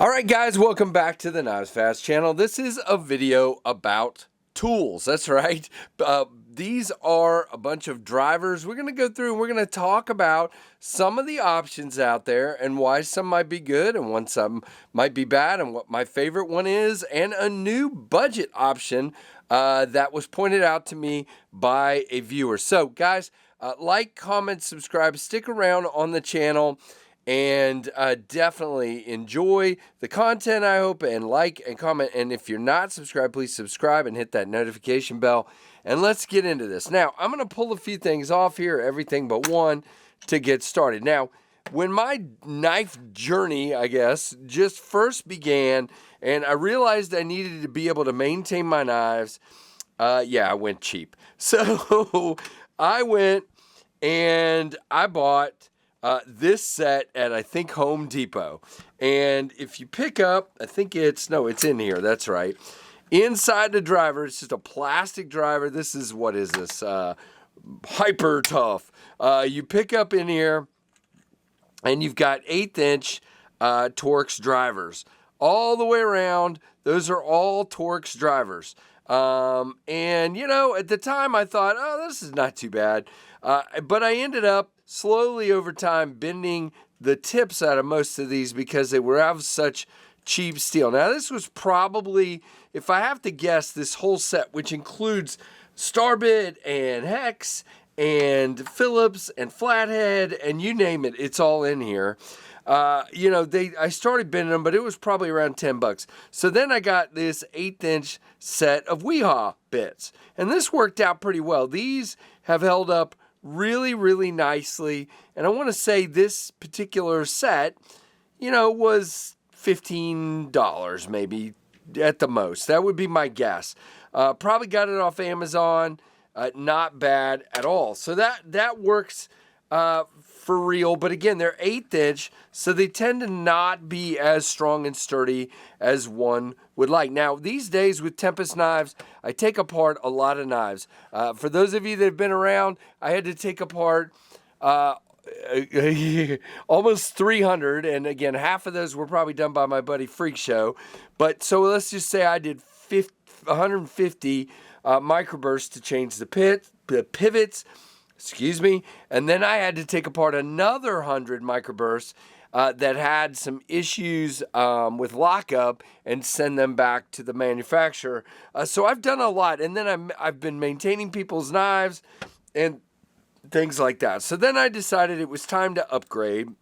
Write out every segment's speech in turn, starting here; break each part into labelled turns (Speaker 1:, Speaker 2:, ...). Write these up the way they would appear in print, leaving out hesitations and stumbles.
Speaker 1: Alright guys, welcome back to the Knives Fast channel. This is a video about tools. That's right. These are a bunch of drivers. We're going to go through and we're going to talk about some of the options out there and why some might be good and when some might be bad and what my favorite one is, and a new budget option that was pointed out to me by a viewer. So guys, like, comment, subscribe, stick around on the channel, and definitely enjoy the content, I hope, and like and comment. And if you're not subscribed, please subscribe and hit that notification bell. And let's get into this. Now, I'm going to pull a few things off here, everything but one, to get started. Now, when my knife journey, I guess, just first began, and I realized I needed to be able to maintain my knives, I went cheap. So I went and I bought this set at, I think, Home Depot. And if you pick up, I think it's in here. That's right. Inside the driver, it's just a plastic driver. This is, what is this? Hyper Tough. You pick up in here, and you've got 1/8" Torx drivers. All the way around, those are all Torx drivers. And, you know, at the time I thought, oh, this is not too bad. But I ended up slowly over time bending the tips out of most of these because they were of such cheap steel. Now, this was probably, if I have to guess, this whole set, which includes Starbit and Hex and Phillips and Flathead and you name it, it's all in here. I started bending them, but it was probably around $10. So then I got this 1/8" set of Weehaw bits, and this worked out pretty well. These have held up really, really nicely, and I want to say this particular set, was $15 maybe at the most. That would be my guess. Probably got it off Amazon. Not bad at all. So that works for real, but again, they're 1/8", so they tend to not be as strong and sturdy as one would like. Now, these days with Tempest knives, I take apart a lot of knives. For those of you that have been around, I had to take apart almost 300, and again, half of those were probably done by my buddy Freak Show. But so let's just say I did 150 microbursts to change the pivots. Excuse me, and then I had to take apart another 100 microbursts that had some issues with lockup and send them back to the manufacturer. So I've done a lot, and then I've been maintaining people's knives and things like that. So then I decided it was time to upgrade.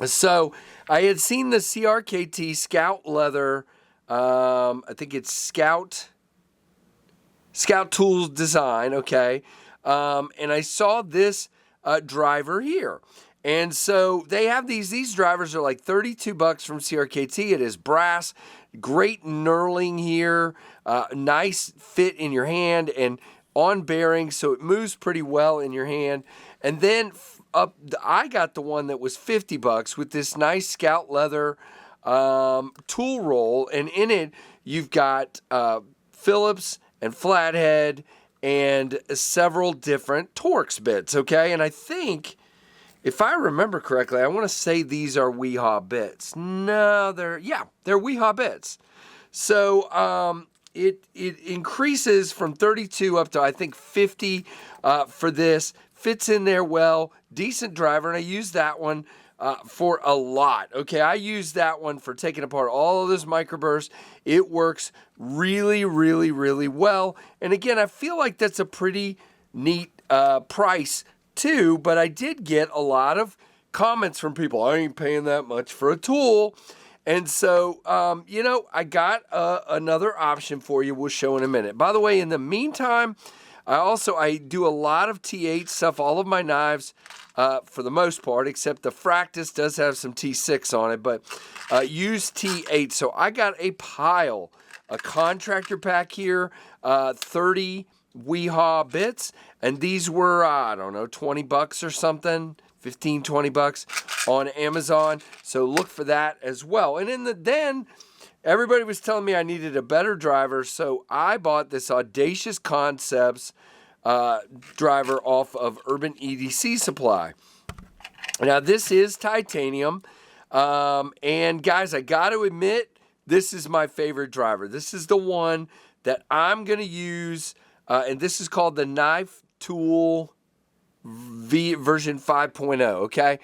Speaker 1: So I had seen the CRKT Scout Leather, I think it's Scout Tools Design, okay. And I saw this driver here. And so they have these drivers are like $32 from CRKT. It is brass, great knurling here, nice fit in your hand and on bearing, so it moves pretty well in your hand. And then I got the one that was $50 with this nice Scout Leather tool roll, and in it you've got Phillips and Flathead and several different Torx bits, okay? And I think, if I remember correctly, I want to say these are Weehaw bits. No, they're Weehaw bits. So it increases from 32 up to, I think, 50 for this. Fits in there well, decent driver, and I use that one for a lot. Okay, I use that one for taking apart all of this microburst. It works really, really, really well. And again, I feel like that's a pretty neat price too, but I did get a lot of comments from people, I ain't paying that much for a tool. And so, I got another option for you we'll show in a minute. By the way, in the meantime, I do a lot of T8 stuff, all of my knives, for the most part, except the Fractus does have some T6 on it, but use T8. So I got a contractor pack here, 30 Weehaw bits, and these were, $20 or something, $15, $20 on Amazon. So look for that as well. And then everybody was telling me I needed a better driver, so I bought this Audacious Concepts driver off of Urban EDC Supply. Now, this is titanium. And guys, I got to admit, this is my favorite driver. This is the one that I'm going to use, and this is called the Knife Tool version 5.0, okay?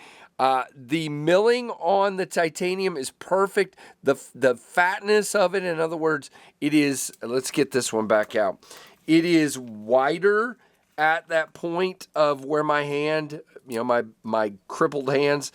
Speaker 1: The milling on the titanium is perfect. The fatness of it, in other words, it is, let's get this one back out. It is wider at that point of where my hand, my crippled hands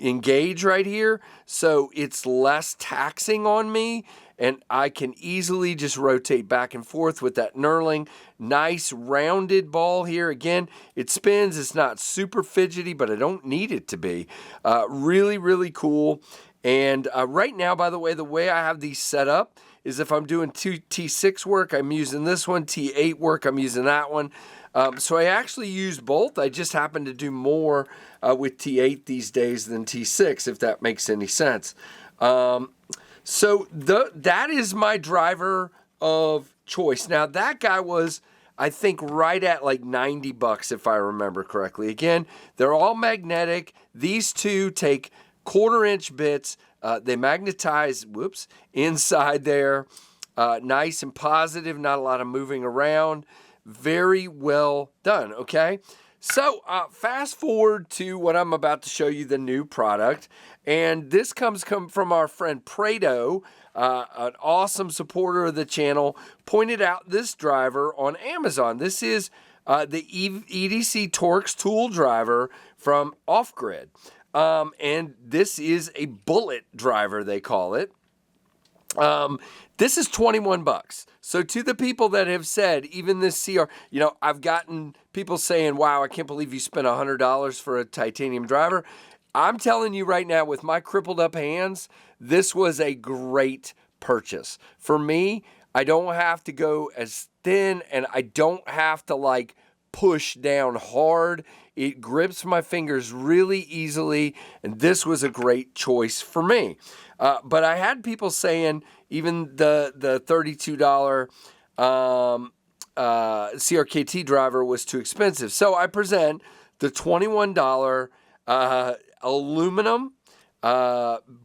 Speaker 1: engage right here. So it's less taxing on me, and I can easily just rotate back and forth with that knurling. Nice rounded ball here. Again, it spins. It's not super fidgety, but I don't need it to be. Really, really cool. And right now, by the way I have these set up is if I'm doing T6 work, I'm using this one. T8 work, I'm using that one. So I actually use both. I just happen to do more with T8 these days than T6, if that makes any sense. So that is my driver of choice. Now, that guy was, I think, right at like $90, if I remember correctly. Again, they're all magnetic. These two take 1/4-inch bits. They magnetize, inside there. Nice and positive, not a lot of moving around. Very well done, okay? So fast forward to what I'm about to show you, the new product. And this comes from our friend Prado, an awesome supporter of the channel, pointed out this driver on Amazon. This is the EDC Torx tool driver from Off Grid. And this is a bullet driver, they call it. This is $21. So to the people that have said, even this CR, I've gotten people saying, wow, I can't believe you spent $100 for a titanium driver. I'm telling you right now, with my crippled up hands, this was a great purchase. For me, I don't have to go as thin, and I don't have to push down hard. It grips my fingers really easily, and this was a great choice for me. But I had people saying even the $32 CRKT driver was too expensive. So I present the $21 aluminum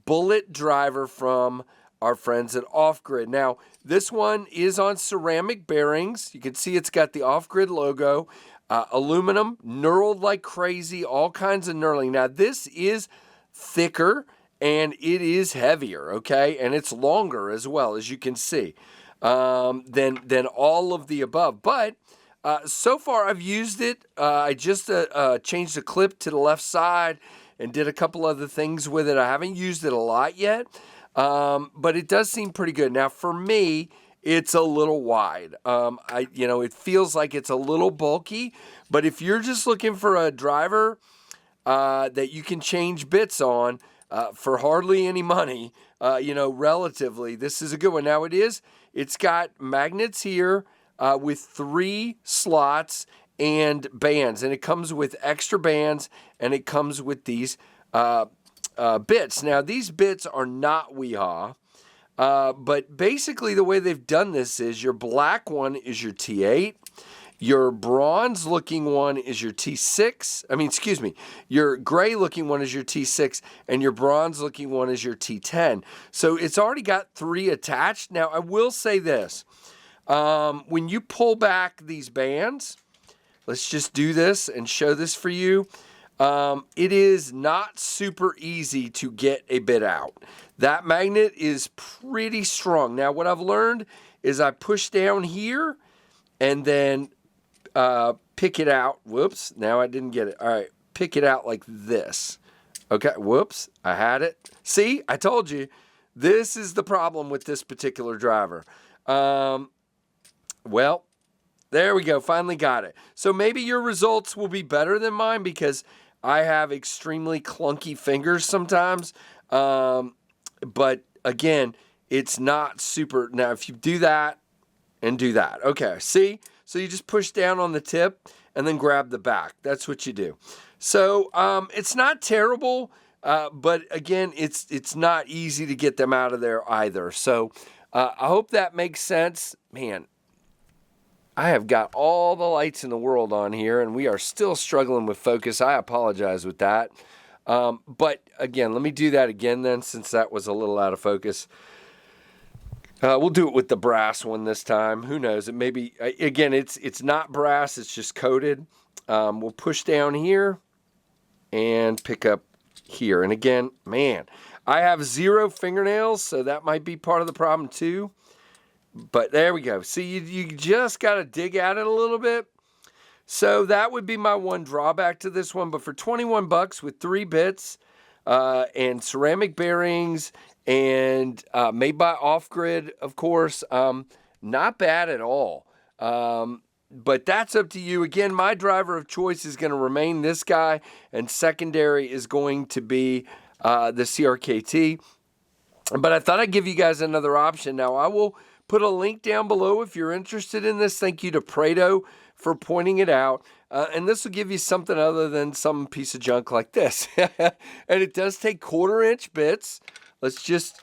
Speaker 1: bullet driver from our friends at Off Grid. Now, this one is on ceramic bearings. You can see it's got the Off Grid logo. Aluminum, knurled like crazy, all kinds of knurling. Now, this is thicker and it is heavier, okay? And it's longer as well, as you can see, than all of the above. But so far, I've used it. I just changed the clip to the left side and did a couple other things with it. I haven't used it a lot yet, but it does seem pretty good. Now, for me, it's a little wide. It feels like it's a little bulky, but if you're just looking for a driver that you can change bits on for hardly any money, relatively, this is a good one. Now, it's got magnets here with 3 slots and bands, and it comes with extra bands, and it comes with these bits. Now, these bits are not Weehaw. But basically the way they've done this is your black one is your T8, your bronze looking one is your T6, your gray looking one is your T6, and your bronze looking one is your T10. So it's already got 3 attached. Now I will say this, when you pull back these bands, let's just do this and show this for you. It is not super easy to get a bit out. That magnet is pretty strong. Now, what I've learned is I push down here and then pick it out. Whoops, now I didn't get it. All right, pick it out like this. Okay, whoops, I had it. See, I told you. This is the problem with this particular driver. Well, there we go, finally got it. So maybe your results will be better than mine because I have extremely clunky fingers sometimes. But again, it's not super. Now, if you do that and do that, okay, see? So you just push down on the tip and then grab the back. That's what you do. So it's not terrible, but again, it's not easy to get them out of there either. So I hope that makes sense. Man, I have got all the lights in the world on here, and we are still struggling with focus. I apologize with that. But again, let me do that again then, since that was a little out of focus. We'll do it with the brass one this time. Who knows? It may be, again, it's not brass, it's just coated. We'll push down here and pick up here. And again, man, I have 0 fingernails, so that might be part of the problem too. But there we go. See, you just got to dig at it a little bit. So that would be my one drawback to this one. But for 21 bucks with 3 bits and ceramic bearings and made by Off Grid, of course, not bad at all. But that's up to you. Again, my driver of choice is going to remain this guy, and secondary is going to be the CRKT. But I thought I'd give you guys another option. Now, I will put a link down below if you're interested in this. Thank you to Prado for pointing it out. And this will give you something other than some piece of junk like this. And it does take 1/4-inch bits. Let's just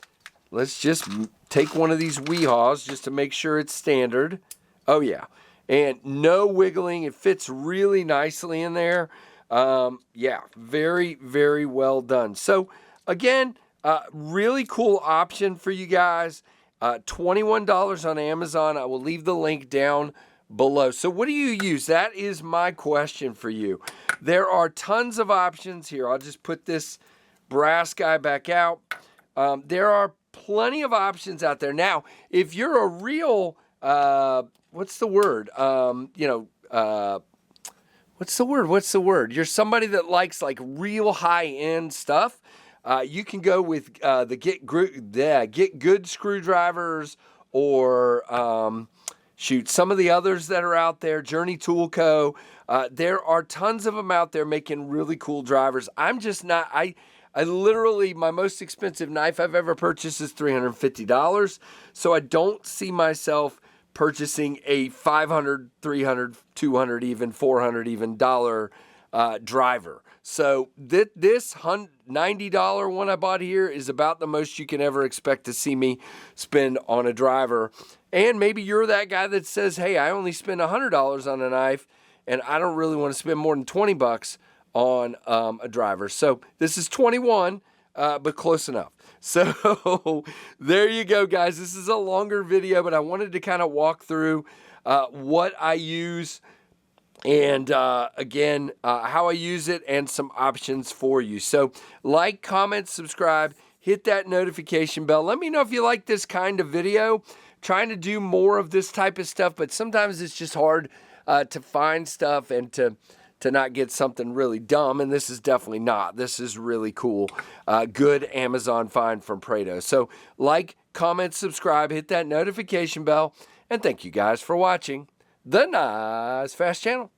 Speaker 1: take one of these Weehaws just to make sure it's standard. Oh, yeah. And no wiggling. It fits really nicely in there. Yeah, very, very well done. So, again, really cool option for you guys. $21 on Amazon. I will leave the link down below. So what do you use? That is my question for you. There are tons of options here. I'll just put this brass guy back out. There are plenty of options out there. Now, if you're a real, what's the word? What's the word? You're somebody that likes like real high-end stuff. You can go with the Get Good screwdrivers, or shoot, some of the others that are out there, Journey Tool Co. There are tons of them out there making really cool drivers. I'm just not, I literally, my most expensive knife I've ever purchased is $350. So I don't see myself purchasing a $500, $300, $200, even $400 even dollar driver. So this $90 one I bought here is about the most you can ever expect to see me spend on a driver. And maybe you're that guy that says, hey, I only spend $100 on a knife, and I don't really want to spend more than 20 bucks on a driver. So this is 21, but close enough. So there you go, guys. This is a longer video, but I wanted to kind of walk through what I use, and again, how I use it, and some options for you. So like, comment, subscribe, hit that notification bell. Let me know if you like this kind of video. Trying to do more of this type of stuff, but sometimes it's just hard to find stuff and to not get something really dumb, and this is definitely not. This is really cool. Good Amazon find from Prado. So like, comment, subscribe, hit that notification bell, and thank you guys for watching the Knives Fast channel.